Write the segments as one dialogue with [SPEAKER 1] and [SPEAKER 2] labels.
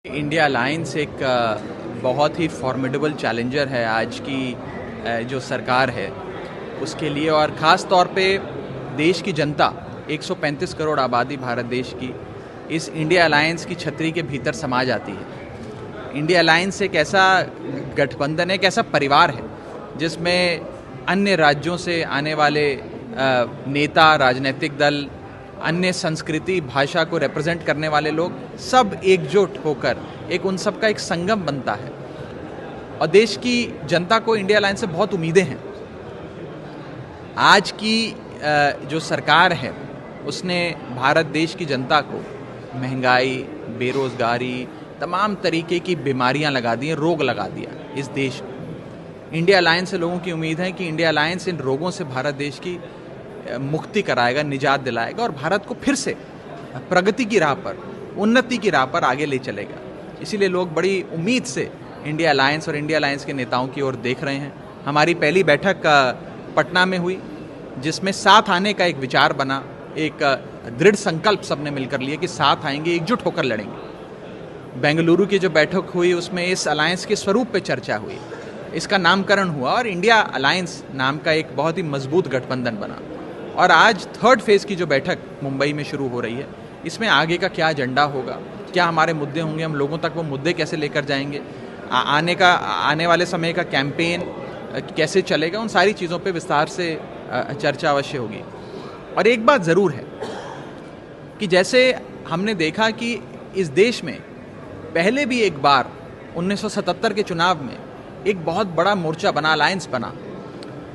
[SPEAKER 1] India alliance एक बहुत ही formidable challenger है आज की जो सरकार है उसके लिए, और ख़ास तौर पे देश की जनता 135 करोड़ आबादी भारत देश की इस इंडिया अलायंस की छतरी के भीतर समा जाती है। इंडिया अलायंस एक ऐसा गठबंधन है, एक ऐसा परिवार है जिसमें अन्य राज्यों से आने वाले नेता, राजनीतिक दल, अन्य संस्कृति, भाषा को रिप्रेजेंट करने वाले लोग सब एकजुट होकर एक उन सब का एक संगम बनता है। और देश की जनता को इंडिया अलायंस से बहुत उम्मीदें हैं। आज की जो सरकार है उसने भारत देश की जनता को महंगाई, बेरोजगारी, तमाम तरीके की बीमारियां लगा दी हैं, रोग लगा दिया इस देश को। इंडिया अलायंस से लोगों की उम्मीद है कि इंडिया अलायंस इन रोगों से भारत देश की मुक्ति कराएगा, निजात दिलाएगा और भारत को फिर से प्रगति की राह पर, उन्नति की राह पर आगे ले चलेगा। इसीलिए लोग बड़ी उम्मीद से इंडिया अलायंस और इंडिया अलायंस के नेताओं की ओर देख रहे हैं। हमारी पहली बैठक पटना में हुई जिसमें साथ आने का एक विचार बना, एक दृढ़ संकल्प सबने मिलकर लिया कि साथ आएंगे, एकजुट होकर लड़ेंगे। बेंगलुरु की जो बैठक हुई उसमें इस अलायंस के स्वरूप पे चर्चा हुई, इसका नामकरण हुआ और इंडिया अलायंस नाम का एक बहुत ही मजबूत गठबंधन बना। और आज थर्ड फेज़ की जो बैठक मुंबई में शुरू हो रही है, इसमें आगे का क्या एजेंडा होगा, क्या हमारे मुद्दे होंगे, हम लोगों तक वो मुद्दे कैसे लेकर जाएंगे, आने वाले समय का कैंपेन कैसे चलेगा, उन सारी चीज़ों पे विस्तार से चर्चा अवश्य होगी। और एक बात ज़रूर है कि जैसे हमने देखा कि इस देश में पहले भी एक बार 1977 के चुनाव में एक बहुत बड़ा मोर्चा बना, अलायंस बना,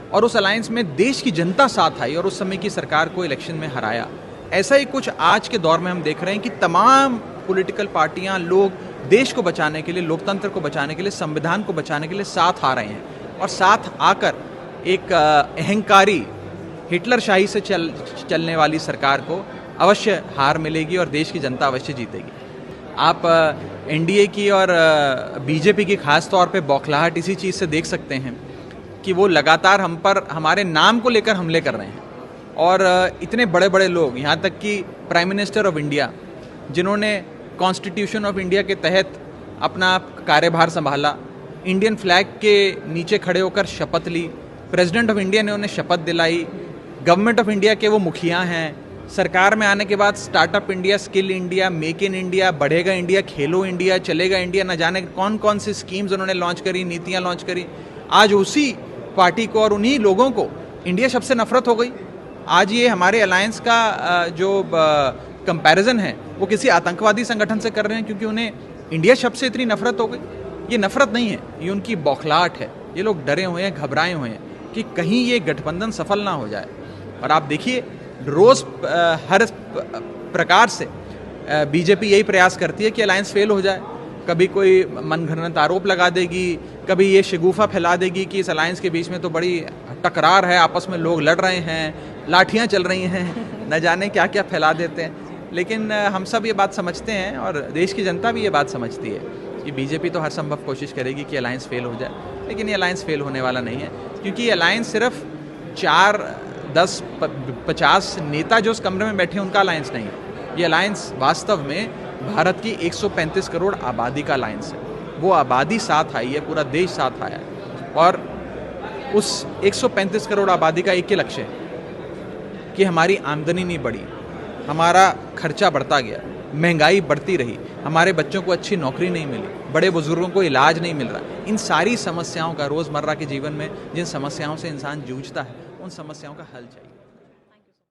[SPEAKER 1] और उस अलायंस में देश की जनता साथ आई और उस समय की सरकार को इलेक्शन में हराया। ऐसा ही कुछ आज के दौर में हम देख रहे हैं कि तमाम पॉलिटिकल पार्टियां, लोग देश को बचाने के लिए, लोकतंत्र को बचाने के लिए, संविधान को बचाने के लिए साथ आ रहे हैं। और साथ आकर एक अहंकारी हिटलरशाही से चलने वाली सरकार को अवश्य हार मिलेगी और देश की जनता अवश्य जीतेगी। आप एनडीए की और बीजेपी की खास तौर पे बौखलाहट इसी चीज़ से देख सकते हैं कि वो लगातार हम पर, हमारे नाम को लेकर हमले कर रहे हैं। और इतने बड़े बड़े लोग, यहाँ तक कि प्राइम मिनिस्टर ऑफ इंडिया, जिन्होंने कॉन्स्टिट्यूशन ऑफ इंडिया के तहत अपना कार्यभार संभाला, इंडियन फ्लैग के नीचे खड़े होकर शपथ ली, प्रेसिडेंट ऑफ इंडिया ने उन्हें शपथ दिलाई, गवर्नमेंट ऑफ इंडिया के वो मुखिया हैं, सरकार में आने के बाद startup India, skill India, make in India, बढ़ेगा इंडिया, खेलो इंडिया, चलेगा इंडिया, न जाने कौन कौन सी स्कीम्स उन्होंने लॉन्च करी, नीतियाँ लॉन्च करी। आज उसी पार्टी को और उन्हीं लोगों को इंडिया शब्द से नफरत हो गई। आज ये हमारे अलायंस का जो कंपैरिजन है वो किसी आतंकवादी संगठन से कर रहे हैं क्योंकि उन्हें इंडिया शब्द से इतनी नफरत हो गई। ये नफरत नहीं है, ये उनकी बौखलाहट है। ये लोग डरे हुए हैं, घबराए हुए हैं कि कहीं ये गठबंधन सफल ना हो जाए। और आप देखिए रोज़ हर प्रकार से बीजेपी यही प्रयास करती है कि अलायंस फेल हो जाए। कभी कोई मनगढ़ंत आरोप लगा देगी, कभी ये शगुफा फैला देगी कि इस अलायंस के बीच में तो बड़ी टकरार है, आपस में लोग लड़ रहे हैं, लाठियां चल रही हैं, न जाने क्या क्या फैला देते हैं। लेकिन हम सब ये बात समझते हैं और देश की जनता भी ये बात समझती है कि बीजेपी तो हर संभव कोशिश करेगी कि अलायंस फेल हो जाए, लेकिन ये अलायंस फेल होने वाला नहीं है। क्योंकि ये अलायंस सिर्फ 4, 10, 50 नेता जो उस कमरे में बैठे उनका अलायंस नहीं है। ये अलायंस वास्तव में भारत की 135 करोड़ आबादी का अलायंस है। वो आबादी साथ आई है, पूरा देश साथ आया है। और उस 135 करोड़ आबादी का एक ही लक्ष्य है कि हमारी आमदनी नहीं बढ़ी, हमारा खर्चा बढ़ता गया, महंगाई बढ़ती रही, हमारे बच्चों को अच्छी नौकरी नहीं मिली, बड़े बुजुर्गों को इलाज नहीं मिल रहा। इन सारी समस्याओं का, रोज़मर्रा के जीवन में जिन समस्याओं से इंसान जूझता है, उन समस्याओं का हल चाहिए।